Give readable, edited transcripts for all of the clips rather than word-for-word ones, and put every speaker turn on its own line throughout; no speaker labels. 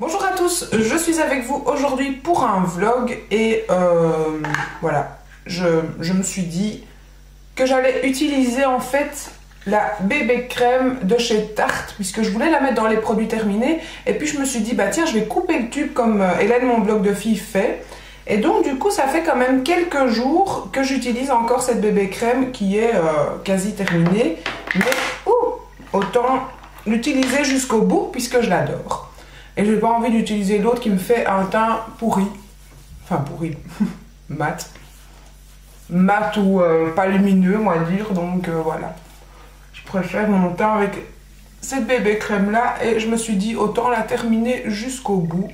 Bonjour à tous, je suis avec vous aujourd'hui pour un vlog et voilà, je me suis dit que j'allais utiliser en fait la bébé crème de chez Tarte puisque je voulais la mettre dans les produits terminés et puis je me suis dit bah tiens je vais couper le tube comme Hélène mon blog de filles fait et donc du coup ça fait quand même quelques jours que j'utilise encore cette bébé crème qui est quasi terminée mais autant l'utiliser jusqu'au bout puisque je l'adore. Et j'ai pas envie d'utiliser l'autre qui me fait un teint pourri. Enfin pourri. Mat. Mat ou pas lumineux, on va dire. Donc voilà. Je préfère mon teint avec cette bébé crème là. Et je me suis dit autant la terminer jusqu'au bout.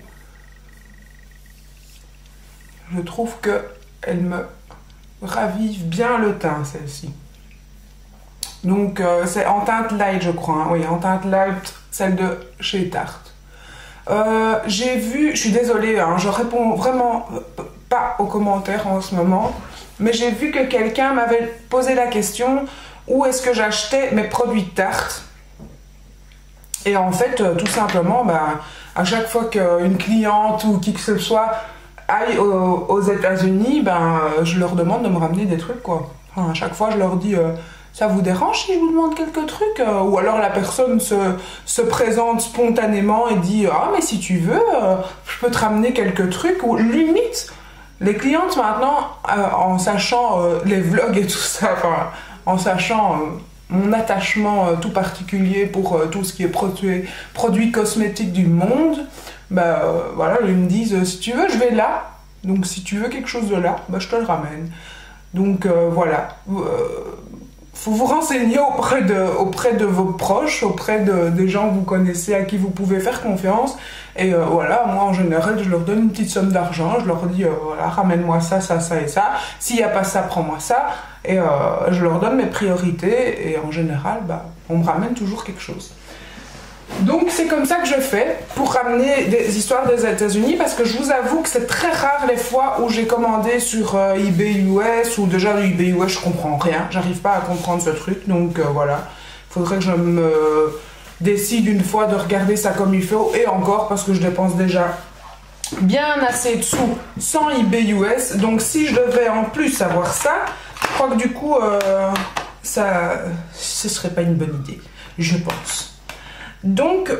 Je trouve que elle me ravive bien le teint celle-ci. Donc c'est en teinte light je crois. Hein. Oui, en teinte light, celle de chez Tarte. J'ai vu, je suis désolée, hein, je réponds vraiment pas aux commentaires en ce moment, mais j'ai vu que quelqu'un m'avait posé la question où est-ce que j'achetais mes produits Tarte. Et en fait, tout simplement, bah, à chaque fois qu'une cliente ou qui que ce soit aille aux États-Unis, ben, je leur demande de me ramener des trucs, quoi. Enfin, à chaque fois, je leur dis... ça vous dérange si je vous demande quelques trucs ou alors la personne se présente spontanément et dit « Ah, mais si tu veux, je peux te ramener quelques trucs. » Ou limite, les clientes maintenant, en sachant les vlogs et tout ça, enfin, en sachant mon attachement tout particulier pour tout ce qui est produits cosmétiques du monde, bah, voilà, ils me disent « Si tu veux, je vais là. Donc si tu veux quelque chose de là, bah, je te le ramène. » Donc voilà. Faut vous renseigner auprès de vos proches, auprès des gens que vous connaissez, à qui vous pouvez faire confiance. Et voilà, moi en général, je leur donne une petite somme d'argent, je leur dis, voilà, ramène-moi ça, ça, ça et ça. S'il n'y a pas ça, prends-moi ça. Et je leur donne mes priorités. Et en général, bah, on me ramène toujours quelque chose. Donc c'est comme ça que je fais pour ramener des histoires des États-Unis parce que je vous avoue que c'est très rare les fois où j'ai commandé sur eBay US ou déjà le eBay US je comprends rien, j'arrive pas à comprendre ce truc donc voilà, il faudrait que je me décide une fois de regarder ça comme il faut et encore parce que je dépense déjà bien assez de sous sans eBay US donc si je devais en plus savoir ça, je crois que du coup ce serait pas une bonne idée, je pense. Donc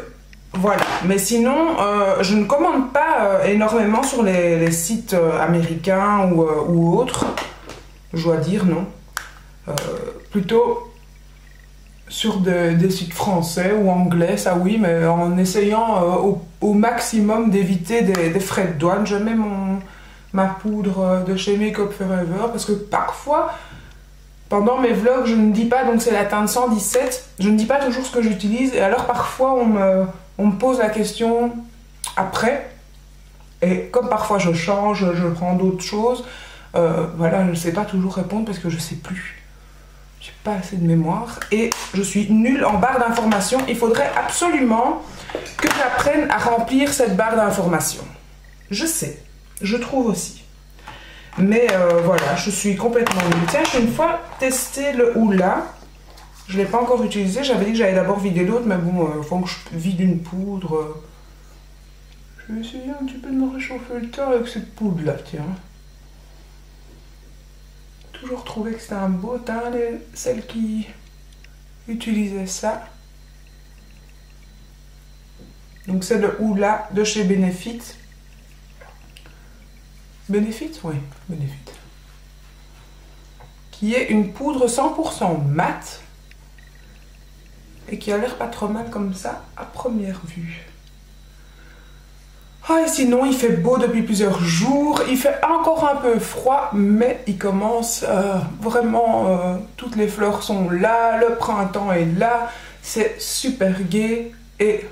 voilà, mais sinon je ne commande pas énormément sur les sites américains ou autres, je dois dire non, plutôt sur des sites français ou anglais, ça oui, mais en essayant au maximum d'éviter des frais de douane. Je mets ma poudre de chez Make Up Forever parce que parfois... Pendant mes vlogs, je ne dis pas, donc c'est la teinte 117, je ne dis pas toujours ce que j'utilise et alors parfois on me pose la question après et comme parfois je change, je prends d'autres choses, voilà, je ne sais pas toujours répondre parce que je ne sais plus. J'ai pas assez de mémoire et je suis nulle en barre d'informations. Il faudrait absolument que j'apprenne à remplir cette barre d'informations. Je sais, je trouve aussi. Mais voilà, je suis complètement nulle. Tiens, j'ai une fois testé le Hoola. Je ne l'ai pas encore utilisé. J'avais dit que j'allais d'abord vider l'autre, mais bon, il faut que je vide une poudre. Je vais essayer un petit peu de me réchauffer le temps avec cette poudre-là, tiens. Toujours trouvé que c'était un beau teint, celles qui utilisaient ça. Donc c'est le Hoola de chez Benefit. Benefit, oui, Benefit. Qui est une poudre 100% mat et qui a l'air pas trop mal comme ça à première vue. Ah, et sinon, il fait beau depuis plusieurs jours. Il fait encore un peu froid, mais il commence vraiment... toutes les fleurs sont là, le printemps est là. C'est super gai et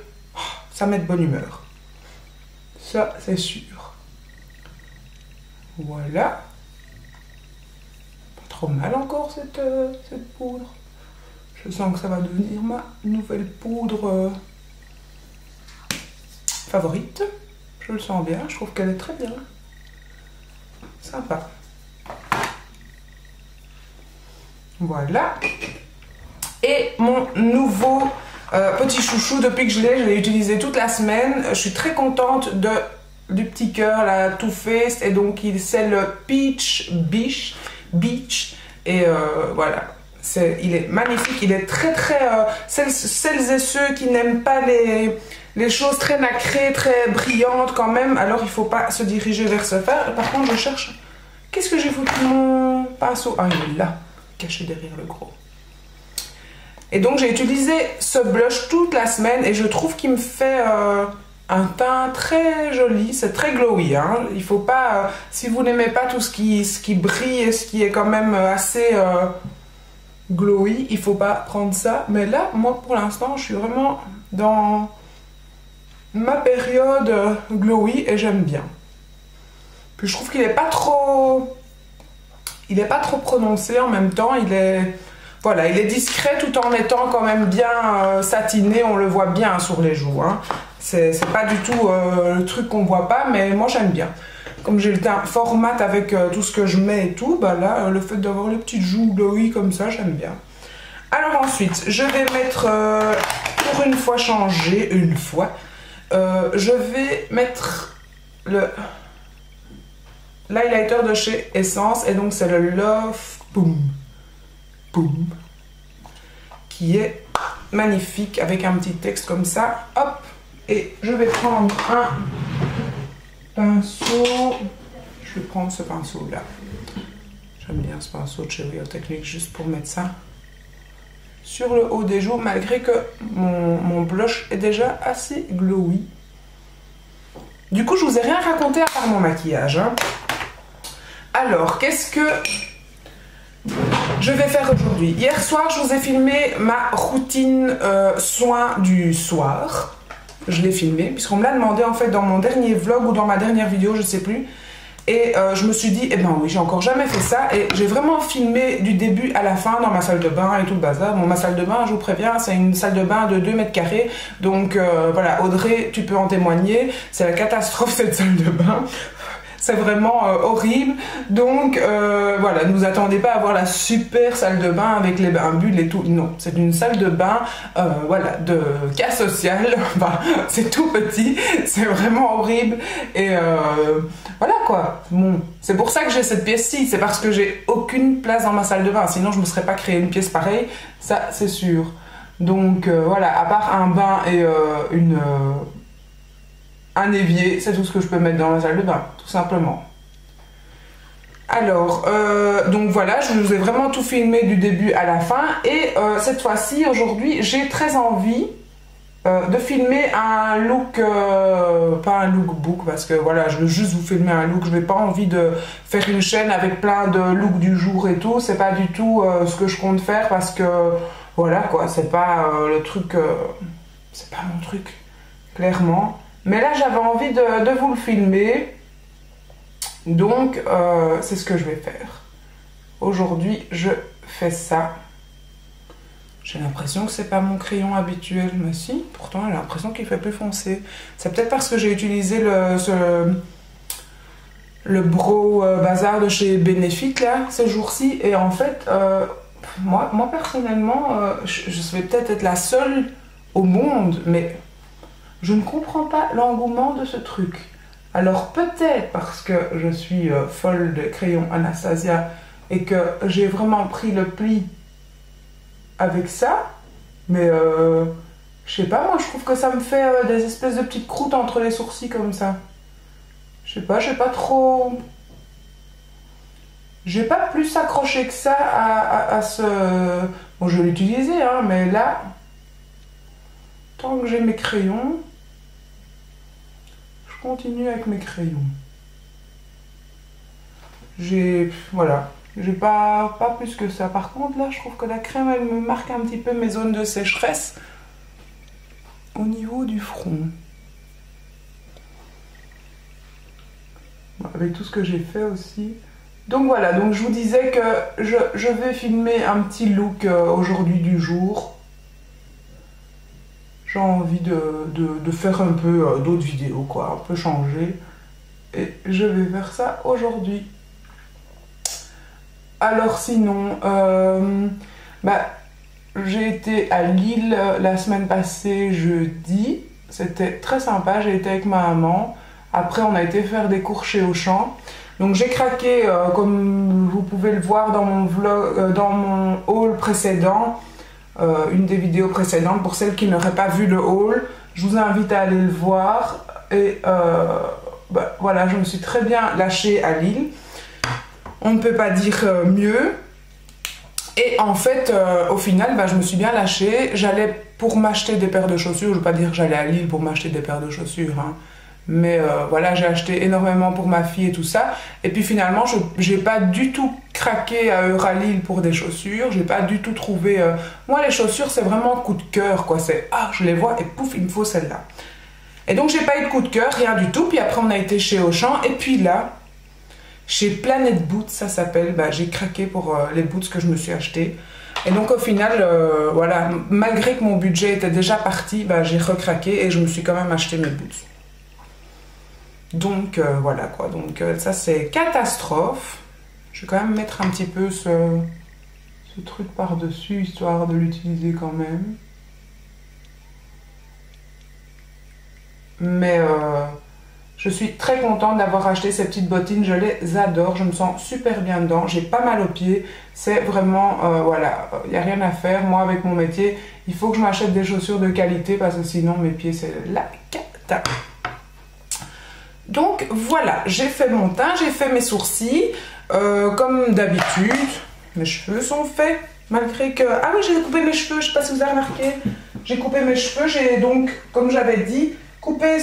ça met de bonne humeur. Ça, c'est sûr. Voilà. Pas trop mal encore cette poudre. Je sens que ça va devenir ma nouvelle poudre favorite. Je le sens bien, je trouve qu'elle est très bien. Sympa. Voilà. Et mon nouveau Petit chouchou, depuis que je l'ai utilisé toute la semaine. Je suis très contente du petit cœur, la Too Faced, et donc c'est le Peach Beach. Et voilà, il est magnifique, il est très celles et ceux qui n'aiment pas les choses très nacrées, très brillantes quand même, alors il faut pas se diriger vers ce fer. Par contre, je cherche, qu'est-ce que j'ai foutu mon pinceau? Ah, il est là, caché derrière le gros. Et donc j'ai utilisé ce blush toute la semaine et je trouve qu'il me fait un teint très joli, c'est très glowy, hein. Il faut pas, si vous n'aimez pas tout ce qui brille et ce qui est quand même assez glowy, il faut pas prendre ça. Mais là, moi pour l'instant, je suis vraiment dans ma période glowy et j'aime bien. Puis je trouve qu'il est pas trop prononcé en même temps, voilà, il est discret tout en étant quand même bien satiné, on le voit bien sur les joues, hein. C'est pas du tout le truc qu'on voit pas, mais moi j'aime bien. Comme j'ai le teint fort mat avec tout ce que je mets et tout, bah là, le fait d'avoir les petites joues glowy comme ça, j'aime bien. Alors ensuite, je vais mettre, pour une fois changer, je vais mettre l'highlighter de chez Essence, et donc c'est le Love Boom, qui est magnifique avec un petit texte comme ça. Hop, et je vais prendre un pinceau. Je vais prendre ce pinceau là. J'aime bien ce pinceau de chez Real Techniques, juste pour mettre ça sur le haut des joues, malgré que mon blush est déjà assez glowy. Du coup, je vous ai rien raconté à part mon maquillage, hein. Alors, qu'est-ce que je vais faire aujourd'hui? Hier soir, je vous ai filmé ma routine soin du soir. Je l'ai filmé, puisqu'on me l'a demandé en fait dans mon dernier vlog ou dans ma dernière vidéo, je sais plus. Et je me suis dit, eh ben oui, j'ai encore jamais fait ça. Et j'ai vraiment filmé du début à la fin dans ma salle de bain et tout le bazar. Bon, ma salle de bain, je vous préviens, c'est une salle de bain de 2 mètres carrés. Donc voilà, Audrey, tu peux en témoigner. C'est la catastrophe cette salle de bain. C'est vraiment horrible. Donc voilà, ne vous attendez pas à avoir la super salle de bain avec les bains bulles et tout. Non, c'est une salle de bain voilà, de cas social. Enfin, c'est tout petit, c'est vraiment horrible. Et voilà quoi. Bon, c'est pour ça que j'ai cette pièce-ci. C'est parce que j'ai aucune place dans ma salle de bain. Sinon, je ne me serais pas créé une pièce pareille. Ça, c'est sûr. Donc voilà, à part un bain et un évier, c'est tout ce que je peux mettre dans la salle de bain, tout simplement. Alors, donc voilà, je vous ai vraiment tout filmé du début à la fin. Et cette fois-ci, aujourd'hui, j'ai très envie de filmer un look, pas un lookbook, parce que voilà, je veux juste vous filmer un look. Je n'ai pas envie de faire une chaîne avec plein de looks du jour et tout. C'est pas du tout ce que je compte faire, parce que voilà quoi, c'est pas le truc, c'est pas mon truc, clairement. Mais là, j'avais envie de vous le filmer. Donc, c'est ce que je vais faire. Aujourd'hui, je fais ça. J'ai l'impression que c'est pas mon crayon habituel. Mais si, pourtant, j'ai l'impression qu'il fait plus foncé. C'est peut-être parce que j'ai utilisé le Brow Bazar de chez Benefit, là, ces jours-ci. Et en fait, moi personnellement, je vais peut-être être la seule au monde, mais je ne comprends pas l'engouement de ce truc. Alors peut-être parce que je suis folle de crayon Anastasia et que j'ai vraiment pris le pli avec ça, mais je sais pas, moi je trouve que ça me fait des espèces de petites croûtes entre les sourcils comme ça. Je sais pas, j'ai pas trop... J'ai pas plus accroché que ça à ce... Bon, je vais l'utiliser, hein, mais là, tant que j'ai mes crayons, je continue avec mes crayons. Voilà, j'ai pas plus que ça. Par contre, là, je trouve que la crème, elle me marque un petit peu mes zones de sécheresse au niveau du front. Avec tout ce que j'ai fait aussi. Donc voilà, donc je vous disais que je vais filmer un petit look aujourd'hui du jour. J'ai envie de faire un peu d'autres vidéos, quoi, un peu changer. Et je vais faire ça aujourd'hui. Alors sinon, j'ai été à Lille la semaine passée jeudi. C'était très sympa, j'ai été avec ma maman. Après, on a été faire des cours chez Auchan. Donc j'ai craqué, comme vous pouvez le voir dans mon vlog, dans mon haul précédent, une des vidéos précédentes. Pour celles qui n'auraient pas vu le haul, je vous invite à aller le voir. Et voilà, je me suis très bien lâchée à Lille. On ne peut pas dire mieux. Et en fait, au final, je me suis bien lâchée. J'allais pour m'acheter des paires de chaussures. Je ne veux pas dire que j'allais à Lille pour m'acheter des paires de chaussures, hein. Mais voilà, j'ai acheté énormément pour ma fille et tout ça. Et puis finalement, je n'ai pas du tout craqué à Euralil pour des chaussures. J'ai pas du tout trouvé... Moi, les chaussures, c'est vraiment coup de cœur, quoi. C'est, ah, je les vois et pouf, il me faut celle-là. Et donc, j'ai pas eu de coup de cœur, rien du tout. Puis après, on a été chez Auchan. Et puis là, chez Planet Boots, ça s'appelle, j'ai craqué pour les boots que je me suis acheté. Et donc, au final, voilà, malgré que mon budget était déjà parti, j'ai recraqué et je me suis quand même acheté mes boots. Donc voilà quoi, donc ça c'est catastrophe. Je vais quand même mettre un petit peu ce truc par-dessus, histoire de l'utiliser quand même. Mais je suis très contente d'avoir acheté ces petites bottines, je les adore, je me sens super bien dedans, j'ai pas mal aux pieds, c'est vraiment, voilà, il n'y a rien à faire. Moi avec mon métier, il faut que je m'achète des chaussures de qualité parce que sinon mes pieds c'est la cata. Donc voilà, j'ai fait mon teint, j'ai fait mes sourcils, comme d'habitude. Mes cheveux sont faits, malgré que... Ah oui, j'ai coupé mes cheveux, je ne sais pas si vous avez remarqué. J'ai coupé mes cheveux, j'ai donc, comme j'avais dit, coupé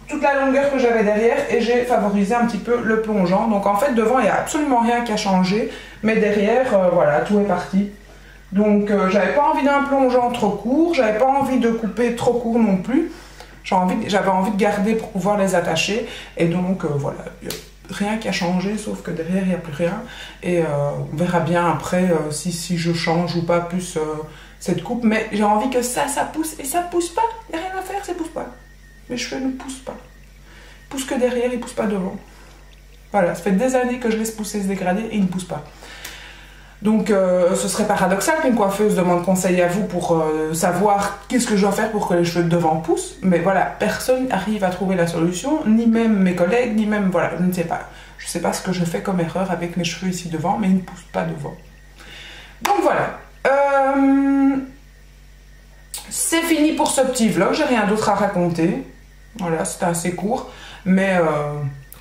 toute la longueur que j'avais derrière et j'ai favorisé un petit peu le plongeant. Donc en fait, devant, il n'y a absolument rien qui a changé, mais derrière, voilà, tout est parti. Donc j'avais pas envie d'un plongeant trop court, j'avais pas envie de couper trop court non plus. J'avais envie de garder pour pouvoir les attacher. Et donc, voilà, rien qui a changé, sauf que derrière, il n'y a plus rien. Et on verra bien après si je change ou pas plus cette coupe. Mais j'ai envie que ça pousse. Et ça pousse pas. Il n'y a rien à faire, ça pousse pas. Mes cheveux ne poussent pas. Ils poussent que derrière, ils ne poussent pas devant. Voilà, ça fait des années que je laisse pousser ce dégradé et ils ne poussent pas. Donc ce serait paradoxal qu'une coiffeuse demande conseil à vous pour savoir qu'est-ce que je dois faire pour que les cheveux de devant poussent. Mais voilà, personne n'arrive à trouver la solution, ni même mes collègues, ni même, voilà, je ne sais pas. Je ne sais pas ce que je fais comme erreur avec mes cheveux ici devant, mais ils ne poussent pas devant. Donc voilà. C'est fini pour ce petit vlog, j'ai rien d'autre à raconter. Voilà, c'était assez court, mais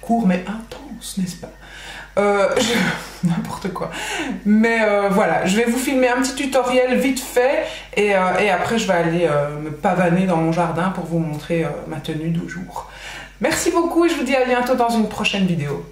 intense, n'est-ce pas? N'importe quoi. Mais voilà, je vais vous filmer un petit tutoriel vite fait et après je vais aller me pavaner dans mon jardin pour vous montrer ma tenue du jour. Merci beaucoup et je vous dis à bientôt dans une prochaine vidéo.